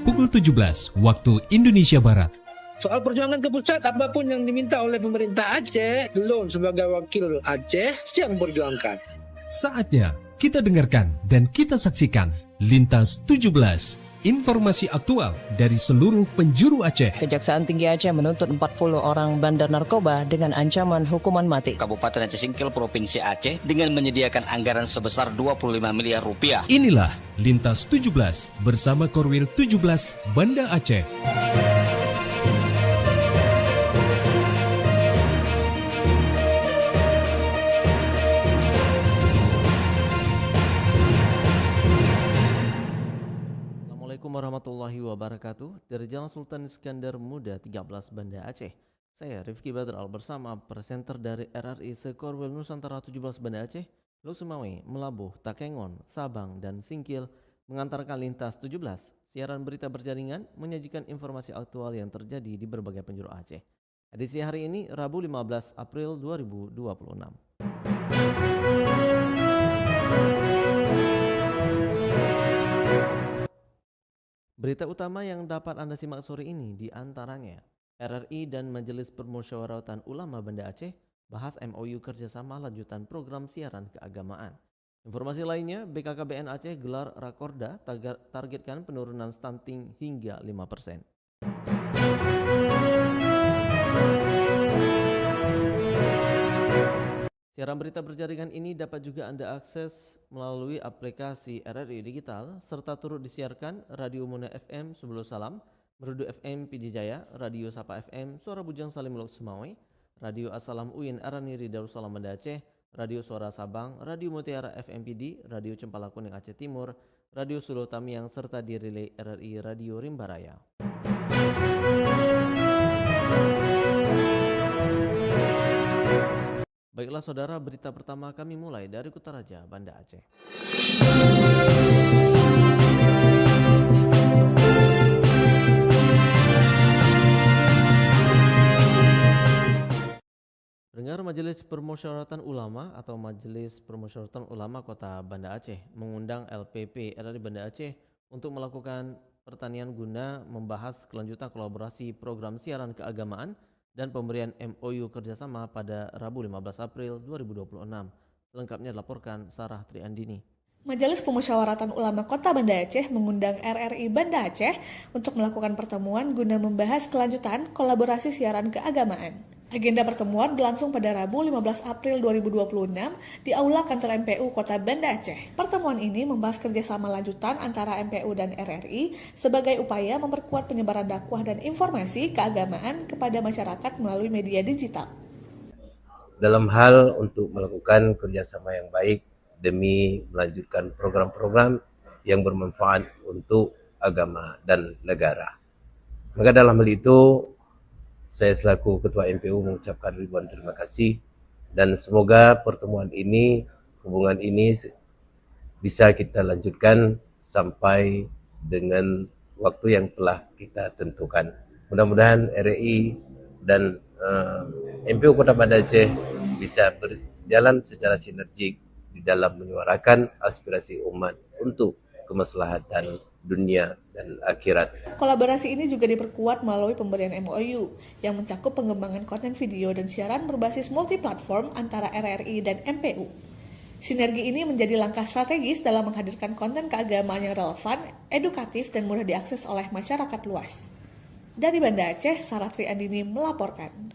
pukul 17 waktu Indonesia Barat. Soal perjuangan ke pusat, apapun yang diminta oleh pemerintah Aceh, Lon sebagai wakil Aceh siap memperjuangkan. Saatnya kita dengarkan dan kita saksikan Lintas 17. Informasi aktual dari seluruh penjuru Aceh. Kejaksaan Tinggi Aceh menuntut 40 orang bandar narkoba dengan ancaman hukuman mati. Kabupaten Aceh Singkil Provinsi Aceh dengan menyediakan anggaran sebesar 25 miliar rupiah. Inilah Lintas 17 bersama Korwil 17 Banda Aceh. Assalamualaikum warahmatullahi wabarakatuh. Dari Jalan Sultan Iskandar Muda 13 Banda Aceh, saya Rifki Badral bersama presenter dari RRI Sekorwil Nusantara 17 Banda Aceh, Lok Sumawe, Melabuh, Takengon, Sabang, dan Singkil mengantarkan Lintas 17, siaran berita berjaringan menyajikan informasi aktual yang terjadi di berbagai penjuru Aceh. Edisi hari ini Rabu 15 April 2026. Berita utama yang dapat Anda simak sore ini diantaranya RRI dan Majelis Permusyawaratan Ulama Banda Aceh bahas MOU kerjasama lanjutan program siaran keagamaan. Informasi lainnya, BKKBN Aceh gelar Rakorda targetkan penurunan stunting hingga 5%. Siaran berita berjaringan ini dapat juga Anda akses melalui aplikasi RRI Digital serta turut disiarkan Radio Muna FM Subulu Salam, Merdu FM Pidi Jaya, Radio Sapa FM Suara Bujang Salim Lok Sumawe, Radio Assalam Uin Araniri Darussalam Banda Aceh, Radio Suara Sabang, Radio Mutiara FM PD, Radio Cempala Kuning Aceh Timur, Radio Sulu Tamiang serta di relay RRI Radio Rimbaraya. Baiklah saudara, berita pertama kami mulai dari Kutaraja, Banda Aceh. Pendengar, Majelis Permusyawaratan Ulama atau Majelis Permusyawaratan Ulama Kota Banda Aceh mengundang LPP RRI Banda Aceh untuk melakukan pertanian guna membahas kelanjutan kolaborasi program siaran keagamaan dan pemberian MOU kerjasama pada Rabu 15 April 2026. Selengkapnya dilaporkan Sarah Triandini. Majelis Permusyawaratan Ulama Kota Banda Aceh mengundang RRI Banda Aceh untuk melakukan pertemuan guna membahas kelanjutan kolaborasi siaran keagamaan. Agenda pertemuan berlangsung pada Rabu 15 April 2026 di Aula Kantor MPU Kota Banda Aceh. Pertemuan ini membahas kerjasama lanjutan antara MPU dan RRI sebagai upaya memperkuat penyebaran dakwah dan informasi keagamaan kepada masyarakat melalui media digital. Dalam hal untuk melakukan kerjasama yang baik demi melanjutkan program-program yang bermanfaat untuk agama dan negara. Maka dalam hal itu, saya selaku Ketua MPU mengucapkan ribuan terima kasih dan semoga pertemuan ini, hubungan ini bisa kita lanjutkan sampai dengan waktu yang telah kita tentukan. Mudah-mudahan RRI dan MPU Kota Banda Aceh bisa berjalan secara sinergik di dalam menyuarakan aspirasi umat untuk kemaslahatan dunia dan akhirat. Kolaborasi ini juga diperkuat melalui pemberian MOU yang mencakup pengembangan konten video dan siaran berbasis multiplatform antara RRI dan MPU. Sinergi ini menjadi langkah strategis dalam menghadirkan konten keagamaan yang relevan, edukatif, dan mudah diakses oleh masyarakat luas. Dari Banda Aceh, Sarah Triandini melaporkan.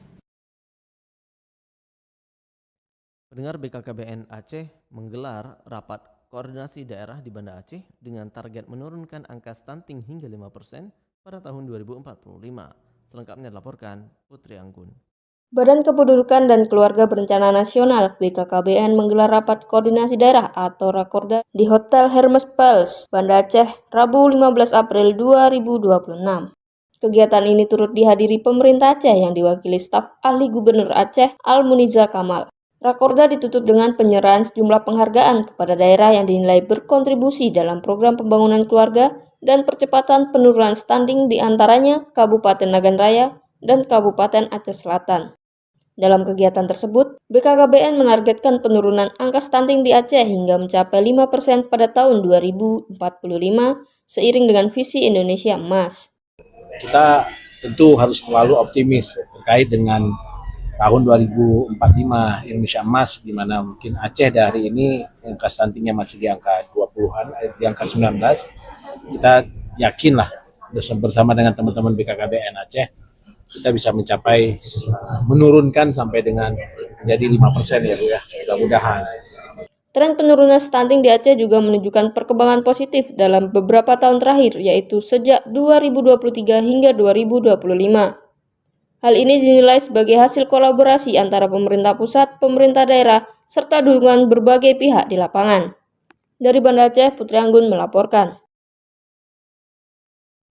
Pendengar, BKKBN Aceh menggelar rapat koordinasi daerah di Banda Aceh dengan target menurunkan angka stunting hingga 5% pada tahun 2045. Selengkapnya dilaporkan Putri Anggun. Badan Kependudukan dan Keluarga Berencana Nasional BKKBN menggelar rapat koordinasi daerah atau Rakorda di Hotel Hermes Palace, Banda Aceh, Rabu 15 April 2026. Kegiatan ini turut dihadiri pemerintah Aceh yang diwakili staf ahli Gubernur Aceh Al-Muniza Kamal. Rakorda ditutup dengan penyerahan sejumlah penghargaan kepada daerah yang dinilai berkontribusi dalam program pembangunan keluarga dan percepatan penurunan stunting di antaranya Kabupaten Nagan Raya dan Kabupaten Aceh Selatan. Dalam kegiatan tersebut, BKKBN menargetkan penurunan angka stunting di Aceh hingga mencapai 5% pada tahun 2045 seiring dengan visi Indonesia Emas. Kita tentu harus selalu optimis terkait dengan tahun 2045 Indonesia Emas, di mana mungkin Aceh dari ini angka stuntingnya masih di angka 20-an, di angka 19. Kita yakinlah bersama dengan teman-teman BKKBN Aceh kita bisa mencapai menurunkan sampai dengan menjadi 5% ya Bu ya, mudah-mudahan. Tren penurunan stunting di Aceh juga menunjukkan perkembangan positif dalam beberapa tahun terakhir, yaitu sejak 2023 hingga 2025. Hal ini dinilai sebagai hasil kolaborasi antara pemerintah pusat, pemerintah daerah, serta dukungan berbagai pihak di lapangan. Dari Banda Aceh, Putri Anggun melaporkan.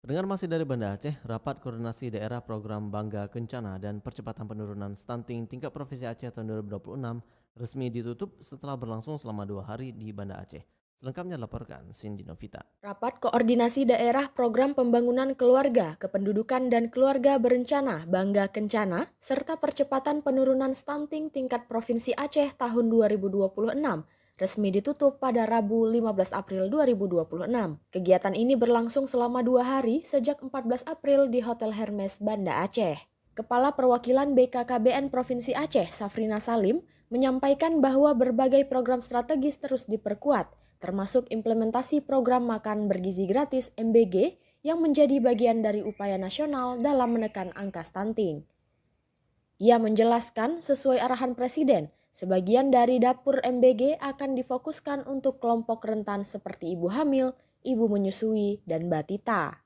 Pendengar masih dari Banda Aceh, rapat koordinasi daerah program Bangga Kencana dan percepatan penurunan stunting tingkat provinsi Aceh tahun 2026 resmi ditutup setelah berlangsung selama 2 hari di Banda Aceh. Selengkapnya laporkan Cindy Novita. Rapat koordinasi daerah program pembangunan keluarga, kependudukan dan keluarga berencana Bangga Kencana serta percepatan penurunan stunting tingkat provinsi Aceh tahun 2026 resmi ditutup pada Rabu 15 April 2026. Kegiatan ini berlangsung selama 2 hari sejak 14 April di Hotel Hermes Banda Aceh. Kepala Perwakilan BKKBN Provinsi Aceh, Safrina Salim, menyampaikan bahwa berbagai program strategis terus diperkuat, termasuk implementasi program makan bergizi gratis MBG yang menjadi bagian dari upaya nasional dalam menekan angka stunting. Ia menjelaskan sesuai arahan Presiden, sebagian dari dapur MBG akan difokuskan untuk kelompok rentan seperti ibu hamil, ibu menyusui, dan batita.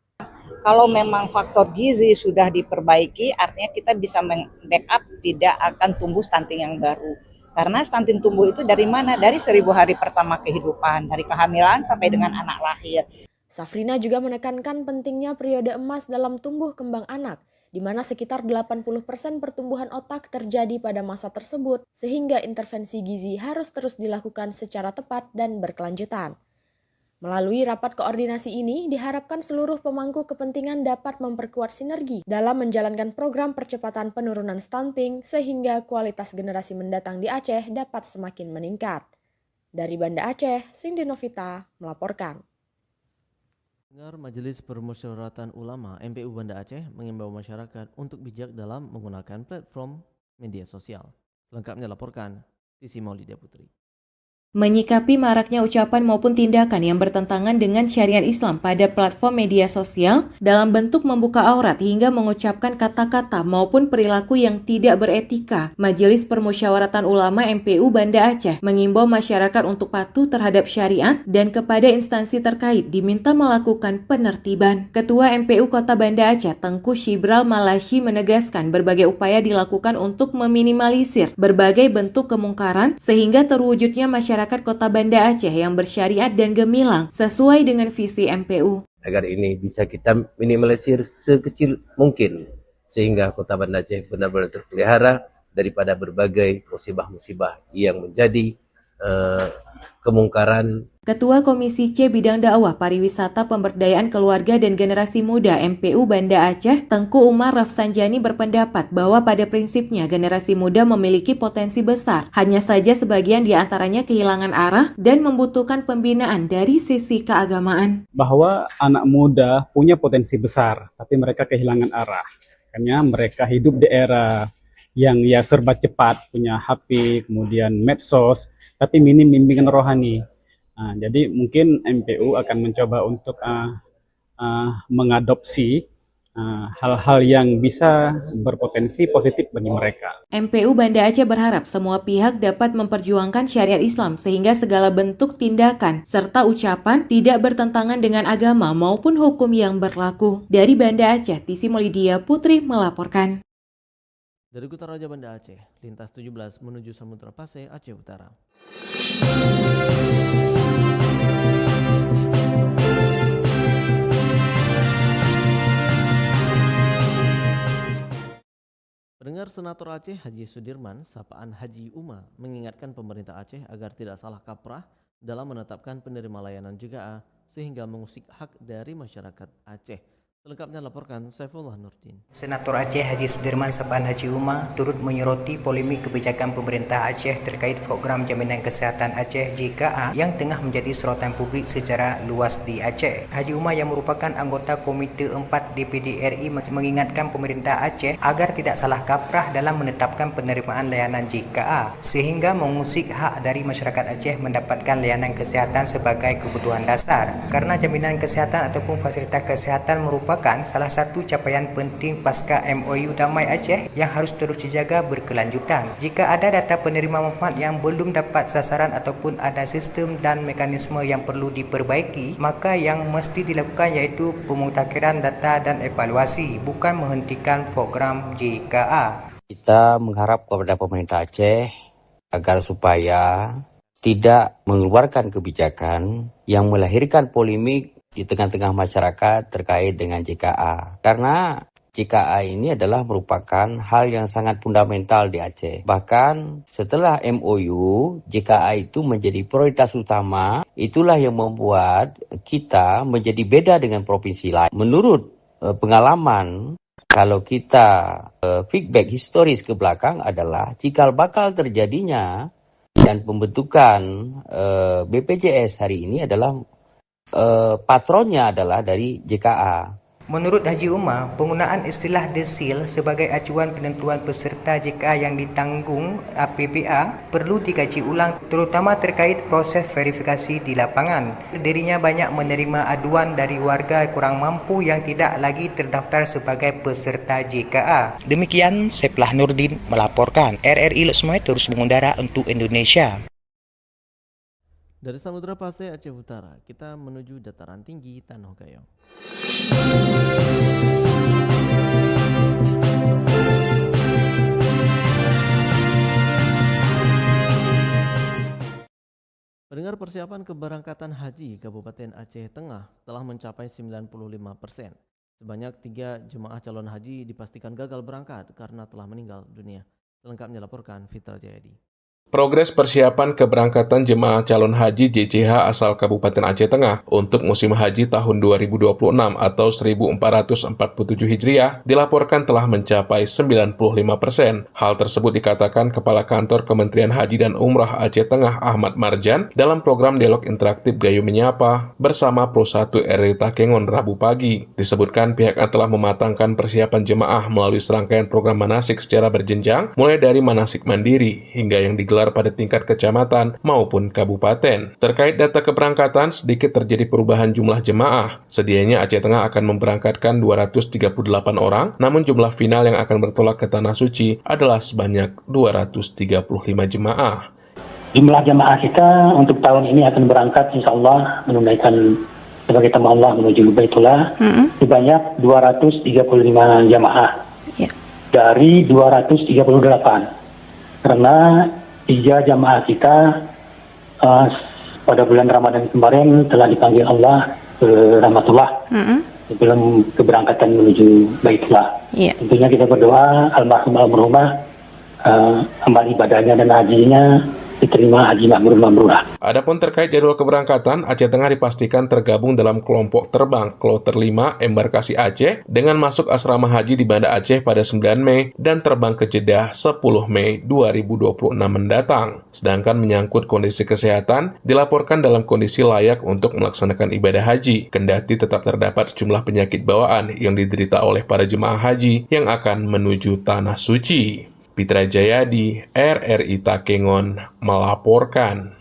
Kalau memang faktor gizi sudah diperbaiki, artinya kita bisa backup tidak akan tumbuh stunting yang baru. Karena stunting tumbuh itu dari mana? Dari 1000 hari pertama kehidupan, dari kehamilan sampai dengan anak lahir. Safrina juga menekankan pentingnya periode emas dalam tumbuh kembang anak, di mana sekitar 80% pertumbuhan otak terjadi pada masa tersebut, sehingga intervensi gizi harus terus dilakukan secara tepat dan berkelanjutan. Melalui rapat koordinasi ini, diharapkan seluruh pemangku kepentingan dapat memperkuat sinergi dalam menjalankan program percepatan penurunan stunting sehingga kualitas generasi mendatang di Aceh dapat semakin meningkat. Dari Banda Aceh, Cindy Novita melaporkan. Majelis Permusyawaratan Ulama MPU Banda Aceh mengimbau masyarakat untuk bijak dalam menggunakan platform media sosial. Selengkapnya laporkan Tisi Maulidia Putri. Menyikapi maraknya ucapan maupun tindakan yang bertentangan dengan syariat Islam pada platform media sosial dalam bentuk membuka aurat hingga mengucapkan kata-kata maupun perilaku yang tidak beretika, Majelis Permusyawaratan Ulama MPU Banda Aceh mengimbau masyarakat untuk patuh terhadap syariat dan kepada instansi terkait diminta melakukan penertiban. Ketua MPU Kota Banda Aceh Tengku Shibral Malashi menegaskan berbagai upaya dilakukan untuk meminimalisir berbagai bentuk kemungkaran sehingga terwujudnya masyarakat Kota Banda Aceh yang bersyariat dan gemilang sesuai dengan visi MPU. Agar ini bisa kita minimalisir sekecil mungkin sehingga Kota Banda Aceh benar-benar terpelihara daripada berbagai musibah-musibah yang menjadi kemungkaran. Ketua Komisi C Bidang Dakwah Pariwisata Pemberdayaan Keluarga dan Generasi Muda MPU Banda Aceh, Tengku Umar Rafsanjani berpendapat bahwa pada prinsipnya generasi muda memiliki potensi besar. Hanya saja sebagian di antaranya kehilangan arah dan membutuhkan pembinaan dari sisi keagamaan. Bahwa anak muda punya potensi besar, tapi mereka kehilangan arah. Karena mereka hidup di era yang ya serba cepat, punya HP, kemudian medsos, tapi minim bimbingan rohani. Jadi mungkin MPU akan mencoba untuk mengadopsi hal-hal yang bisa berpotensi positif bagi mereka. MPU Banda Aceh berharap semua pihak dapat memperjuangkan syariat Islam sehingga segala bentuk tindakan serta ucapan tidak bertentangan dengan agama maupun hukum yang berlaku. Dari Banda Aceh, Tisi Maulidia Putri melaporkan. Dari Kutaraja Banda Aceh, lintas 17 menuju Samudra Pasai, Aceh Utara. Pendengar Senator Aceh Haji Sudirman, sapaan Haji Uma, mengingatkan pemerintah Aceh agar tidak salah kaprah dalam menetapkan penerima layanan JKA sehingga mengusik hak dari masyarakat Aceh. Selengkapnya laporkan Saifullah Nurdin. Senator Aceh Haji Sudirman Saban Haji Umar turut menyoroti polemik kebijakan pemerintah Aceh terkait program jaminan kesihatan Aceh JKA yang tengah menjadi sorotan publik secara luas di Aceh. Haji Umar yang merupakan anggota Komite 4 DPD RI mengingatkan pemerintah Aceh agar tidak salah kaprah dalam menetapkan penerimaan layanan JKA sehingga mengusik hak dari masyarakat Aceh mendapatkan layanan kesihatan sebagai kebutuhan dasar. Karena jaminan kesihatan ataupun fasilitas kesihatan merupakan salah satu capaian penting pasca MOU Damai Aceh yang harus terus dijaga berkelanjutan. Jika ada data penerima manfaat yang belum dapat sasaran ataupun ada sistem dan mekanisme yang perlu diperbaiki, maka yang mesti dilakukan iaitu pemutakhiran data dan evaluasi, bukan menghentikan program JKA. Kita mengharap kepada pemerintah Aceh agar supaya tidak mengeluarkan kebijakan yang melahirkan polemik di tengah-tengah masyarakat terkait dengan JKA. Karena JKA ini adalah merupakan hal yang sangat fundamental di Aceh. Bahkan setelah MOU, JKA itu menjadi prioritas utama. Itulah yang membuat kita menjadi beda dengan provinsi lain. Menurut pengalaman, kalau kita feedback historis ke belakang adalah cikal bakal terjadinya dan pembentukan BPJS hari ini adalah patronnya adalah dari JKA. Menurut Haji Umar, penggunaan istilah desil sebagai acuan penentuan peserta JKA yang ditanggung APBA perlu dikaji ulang, terutama terkait proses verifikasi di lapangan. Dirinya banyak menerima aduan dari warga kurang mampu yang tidak lagi terdaftar sebagai peserta JKA. Demikian Saifullah Nurdin melaporkan. RRI Lesmai terus mengudara untuk Indonesia. Dari Samudra Pasai, Aceh Utara, kita menuju dataran tinggi Tanah Gayong. Pendengar, persiapan keberangkatan haji Kabupaten Aceh Tengah telah mencapai 95%. Sebanyak 3 jemaah calon haji dipastikan gagal berangkat karena telah meninggal dunia. Selengkapnya laporkan Fitra Jayadi. Progres persiapan keberangkatan jemaah calon haji JCH asal Kabupaten Aceh Tengah untuk musim haji tahun 2026 atau 1447 Hijriah dilaporkan telah mencapai 95%. Hal tersebut dikatakan Kepala Kantor Kementerian Haji dan Umrah Aceh Tengah Ahmad Marjan dalam program dialog interaktif Gayo Menyapa bersama Pro 1 RRI Takengon Rabu pagi. Disebutkan pihaknya telah mematangkan persiapan jemaah melalui serangkaian program manasik secara berjenjang, mulai dari manasik mandiri hingga yang digelar pada tingkat kecamatan maupun kabupaten. Terkait data keberangkatan, sedikit terjadi perubahan jumlah jemaah. Sedianya Aceh Tengah akan memberangkatkan 238 orang, namun jumlah final yang akan bertolak ke Tanah Suci adalah sebanyak 235 jemaah. Jumlah jemaah kita untuk tahun ini akan berangkat insya Allah menunaikan sebagai tamu Allah menuju Baitullah sebanyak 235 jemaah dari 238. Karena 3 jamaah kita pada bulan Ramadan kemarin telah dipanggil Allah ke Rahmatullah sebelum keberangkatan menuju Baitullah. Tentunya kita berdoa almarhumah amal ibadahnya dan hajinya diterima haji mabrur. Adapun terkait jadwal keberangkatan, Aceh Tengah dipastikan tergabung dalam kelompok terbang Kloter 5 Embarkasi Aceh dengan masuk asrama haji di Banda Aceh pada 9 Mei dan terbang ke Jeddah 10 Mei 2026 mendatang. Sedangkan menyangkut kondisi kesehatan, dilaporkan dalam kondisi layak untuk melaksanakan ibadah haji, kendati tetap terdapat sejumlah penyakit bawaan yang diderita oleh para jemaah haji yang akan menuju Tanah Suci. Fitra Jayadi, RRI Takengon melaporkan.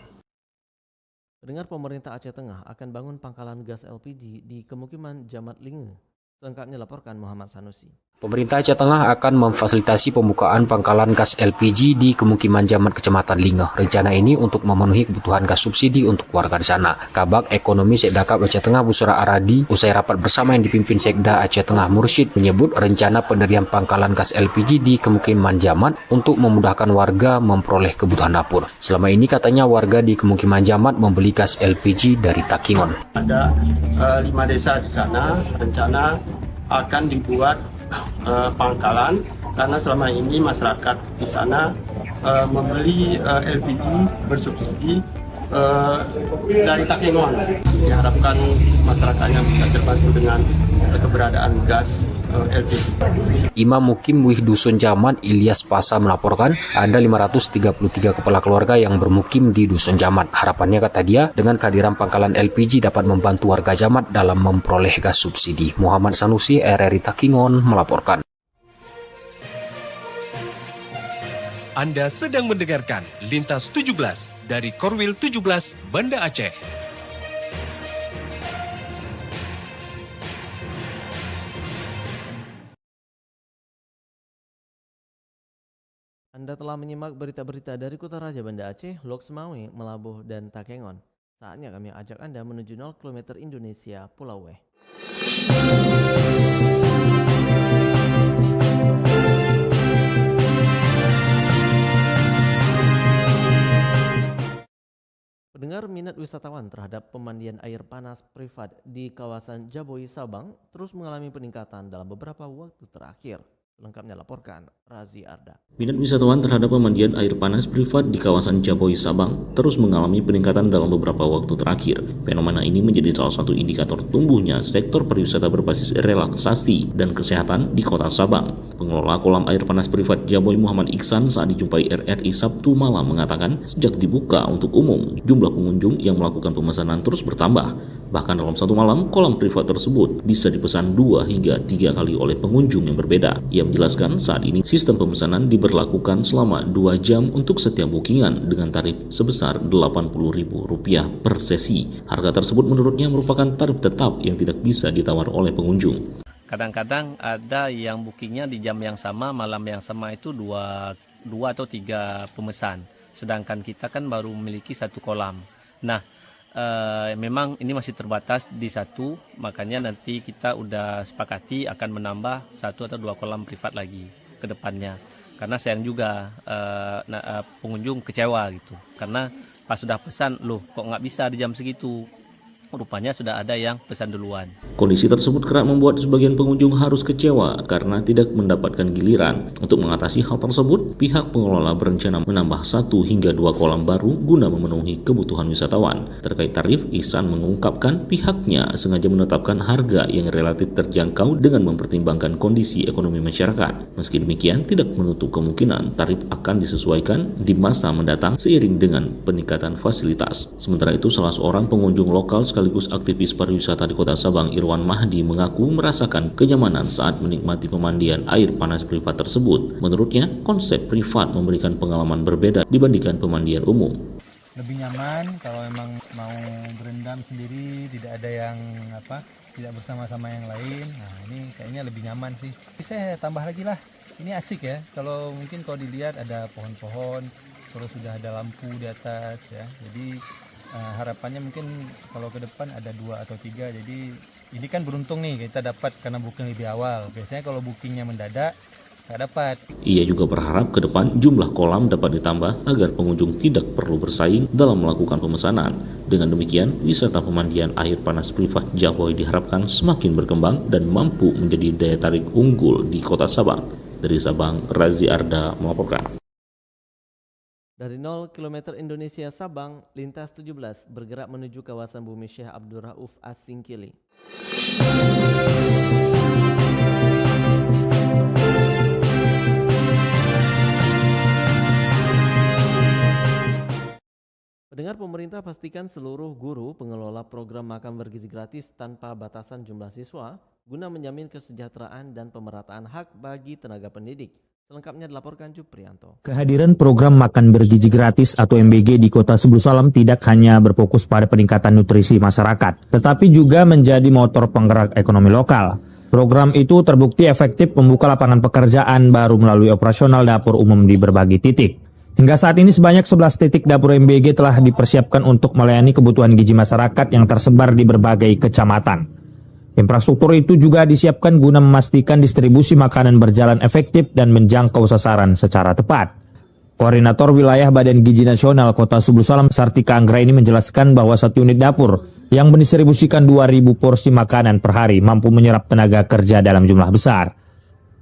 Pendengar, pemerintah Aceh Tengah akan bangun pangkalan gas LPG di Kemukiman Jamat Linge. Selengkapnya laporkan Muhammad Sanusi. Pemerintah Aceh Tengah akan memfasilitasi pembukaan pangkalan gas LPG di Kemukiman Jamat Kecamatan Linge. Rencana ini untuk memenuhi kebutuhan gas subsidi untuk warga di sana. Kabak Ekonomi Sekdakap Aceh Tengah Busra Aradi usai rapat bersama yang dipimpin Sekda Aceh Tengah Mursyid menyebut rencana pendirian pangkalan gas LPG di Kemukiman Jamat untuk memudahkan warga memperoleh kebutuhan dapur. Selama ini katanya warga di Kemukiman Jamat membeli gas LPG dari Takengon. Ada 5 desa di sana, rencana akan dibuat pangkalan karena selama ini masyarakat di sana membeli LPG bersubsidi dari Takengon. Diharapkan masyarakatnya bisa terbantu dengan keberadaan gas LPG. Imam Mukim Wih Dusun Jamat Ilyas Pasa melaporkan ada 533 kepala keluarga yang bermukim di Dusun Jamat. Harapannya, kata dia, dengan kehadiran pangkalan LPG dapat membantu warga Jamat dalam memperoleh gas subsidi. Muhammad Sanusi, RRI Takengon melaporkan. Anda sedang mendengarkan Lintas 17 dari Korwil 17 Banda Aceh. Anda telah menyimak berita-berita dari Kota Raja Banda Aceh, Lok Semawe, Melabuh, dan Takengon. Saatnya kami ajak Anda menuju 0 km Indonesia, Pulau Weh. Pendengar, minat wisatawan terhadap pemandian air panas privat di kawasan Jaboy, Sabang terus mengalami peningkatan dalam beberapa waktu terakhir. Lengkapnya laporkan Razi Arda. Minat wisatawan terhadap pemandian air panas privat di kawasan Jaboy, Sabang terus mengalami peningkatan dalam beberapa waktu terakhir. Fenomena ini menjadi salah satu indikator tumbuhnya sektor pariwisata berbasis relaksasi dan kesehatan di kota Sabang. Pengelola kolam air panas privat Jaboy, Muhammad Iksan, saat dijumpai RRI Sabtu malam mengatakan sejak dibuka untuk umum, jumlah pengunjung yang melakukan pemesanan terus bertambah. Bahkan dalam satu malam, kolam privat tersebut bisa dipesan 2 hingga 3 kali oleh pengunjung yang berbeda. Ia menjelaskan saat ini sistem pemesanan diberlakukan selama 2 jam untuk setiap bookingan dengan tarif sebesar Rp80.000 per sesi. Harga tersebut menurutnya merupakan tarif tetap yang tidak bisa ditawar oleh pengunjung. Kadang-kadang ada yang bookingnya di jam yang sama, malam yang sama itu dua atau 3 pemesan. Sedangkan kita kan baru memiliki 1 kolam. Nah, memang ini masih terbatas di 1, makanya nanti kita udah sepakati akan menambah 1 atau 2 kolam privat lagi ke depannya. Karena sayang juga pengunjung kecewa gitu. Karena pas sudah pesan, loh kok nggak bisa di jam segitu. Rupanya sudah ada yang pesan duluan. Kondisi tersebut kerap membuat sebagian pengunjung harus kecewa karena tidak mendapatkan giliran. Untuk mengatasi hal tersebut, pihak pengelola berencana menambah 1 hingga 2 kolam baru guna memenuhi kebutuhan wisatawan. Terkait tarif, Ihsan mengungkapkan pihaknya sengaja menetapkan harga yang relatif terjangkau dengan mempertimbangkan kondisi ekonomi masyarakat. Meski demikian, tidak menutup kemungkinan tarif akan disesuaikan di masa mendatang seiring dengan peningkatan fasilitas. Sementara itu, salah seorang pengunjung lokal sekaligus aktivis pariwisata di Kota Sabang, Irwan Mahdi, mengaku merasakan kenyamanan saat menikmati pemandian air panas privat tersebut. Menurutnya, konsep privat memberikan pengalaman berbeda dibandingkan pemandian umum. Lebih nyaman kalau memang mau berendam sendiri, tidak ada yang tidak bersama-sama yang lain. Nah, ini kayaknya lebih nyaman sih. Saya tambah lagi lah. Ini asik ya. Kalau mungkin kalau dilihat ada pohon-pohon, terus sudah ada lampu di atas ya. Jadi harapannya mungkin kalau ke depan ada 2 atau 3. Jadi ini kan beruntung nih kita dapat karena booking lebih awal. Biasanya kalau bookingnya mendadak nggak dapat. Ia juga berharap ke depan jumlah kolam dapat ditambah agar pengunjung tidak perlu bersaing dalam melakukan pemesanan. Dengan demikian, wisata pemandian air panas privat Jaboy diharapkan semakin berkembang dan mampu menjadi daya tarik unggul di Kota Sabang. Dari Sabang, Razi Arda melaporkan. Dari 0 km Indonesia Sabang, Lintas 17 bergerak menuju kawasan Bumi Syekh Abdul Rauf As-Singkili. Pendengar, pemerintah pastikan seluruh guru pengelola program makan bergizi gratis tanpa batasan jumlah siswa guna menjamin kesejahteraan dan pemerataan hak bagi tenaga pendidik. Selengkapnya dilaporkan Juprianto. Kehadiran program makan bergizi gratis atau MBG di Kota Subuh Salam tidak hanya berfokus pada peningkatan nutrisi masyarakat, tetapi juga menjadi motor penggerak ekonomi lokal. Program itu terbukti efektif membuka lapangan pekerjaan baru melalui operasional dapur umum di berbagai titik. Hingga saat ini sebanyak 11 titik dapur MBG telah dipersiapkan untuk melayani kebutuhan gizi masyarakat yang tersebar di berbagai kecamatan. Infrastruktur itu juga disiapkan guna memastikan distribusi makanan berjalan efektif dan menjangkau sasaran secara tepat. Koordinator Wilayah Badan Gizi Nasional Kota Subuh Salam, Sartika Anggra ini menjelaskan bahwa 1 unit dapur yang mendistribusikan 2.000 porsi makanan per hari mampu menyerap tenaga kerja dalam jumlah besar.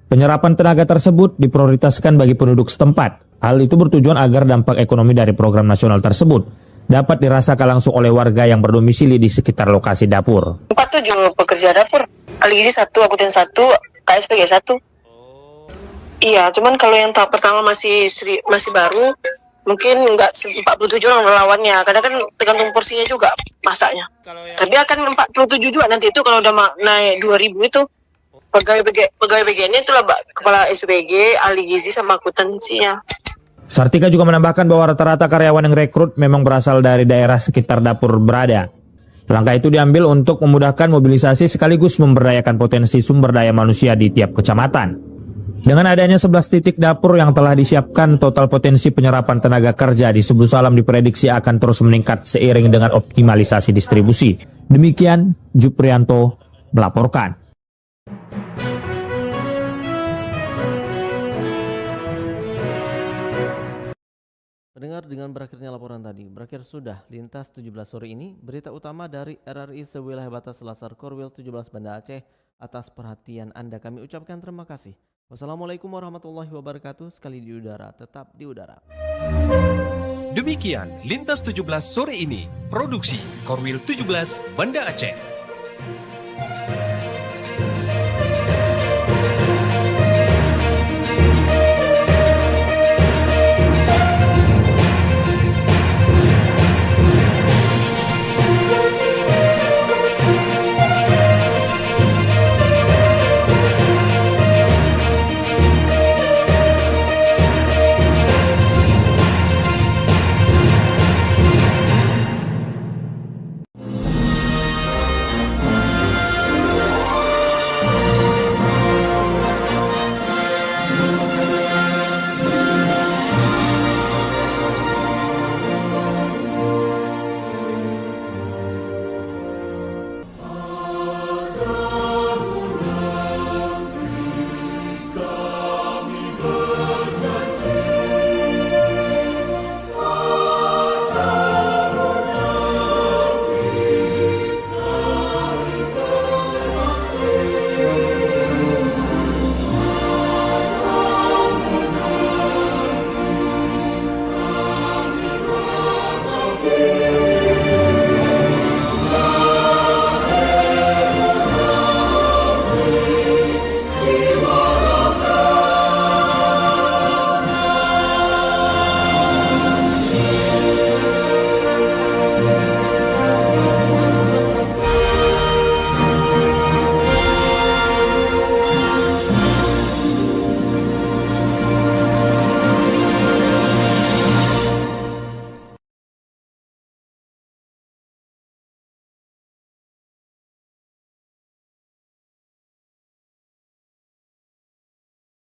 Penyerapan tenaga tersebut diprioritaskan bagi penduduk setempat. Hal itu bertujuan agar dampak ekonomi dari program nasional tersebut dapat dirasakan langsung oleh warga yang berdomisili di sekitar lokasi dapur. 47 pekerja dapur, Aligizi 1, Akuten 1, KSPG 1. Iya, cuman kalau yang tahap pertama masih baru, mungkin nggak 47 orang relawannya, karena kan tergantung porsinya juga masaknya. Tapi akan 47 juga nanti itu kalau udah naik 2000 itu. Pegawai bagiannya itulah kepala SPG, Aligizi sama akuntansinya. Sartika juga menambahkan bahwa rata-rata karyawan yang rekrut memang berasal dari daerah sekitar dapur berada. Langkah itu diambil untuk memudahkan mobilisasi sekaligus memberdayakan potensi sumber daya manusia di tiap kecamatan. Dengan adanya 11 titik dapur yang telah disiapkan, total potensi penyerapan tenaga kerja di Sebelus Salam diprediksi akan terus meningkat seiring dengan optimalisasi distribusi. Demikian Juprianto melaporkan. Pendengar, dengan berakhirnya laporan tadi, berakhir sudah Lintas 17 sore ini. Berita utama dari RRI sewilayah batas Selasar Korwil 17 Banda Aceh. Atas perhatian Anda kami ucapkan terima kasih. Wassalamualaikum warahmatullahi wabarakatuh. Sekali di udara, tetap di udara. Demikian Lintas 17 sore ini. Produksi Korwil 17 Banda Aceh.